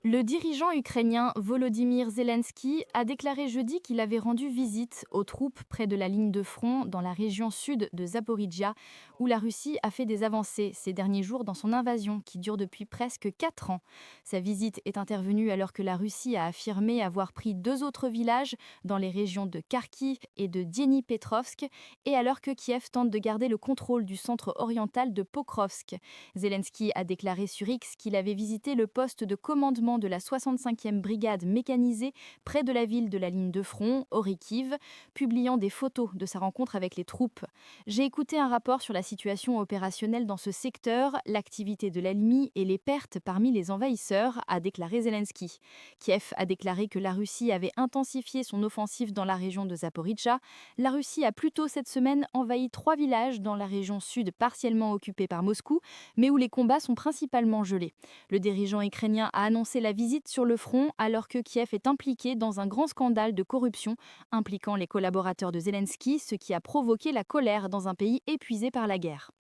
Le dirigeant ukrainien Volodymyr Zelensky a déclaré jeudi qu'il avait rendu visite aux troupes près de la ligne de front dans la région sud de Zaporijia, où la Russie a fait des avancées ces derniers jours dans son invasion qui dure depuis presque 4 ans. Sa visite est intervenue alors que la Russie a affirmé avoir pris 2 autres villages dans les régions de Kharkiv et de Dniepetrovsk, et alors que Kiev tente de garder le contrôle du centre oriental de Pokrovsk. Zelensky a déclaré sur X qu'il avait visité le poste de commandement de la 65e brigade mécanisée près de la ville de la ligne de front, Orikiv, publiant des photos de sa rencontre avec les troupes. J'ai écouté un rapport sur la situation opérationnelle dans ce secteur, l'activité de l'ennemi et les pertes parmi les envahisseurs, a déclaré Zelensky. Kiev a déclaré que la Russie avait intensifié son offensive dans la région de Zaporijia. La Russie a plus tôt cette semaine envahi 3 villages dans la région sud partiellement occupée par Moscou, mais où les combats sont principalement gelés. Le dirigeant ukrainien a annoncé la visite sur le front alors que Kiev est impliqué dans un grand scandale de corruption impliquant les collaborateurs de Zelensky, ce qui a provoqué la colère dans un pays épuisé par la guerre.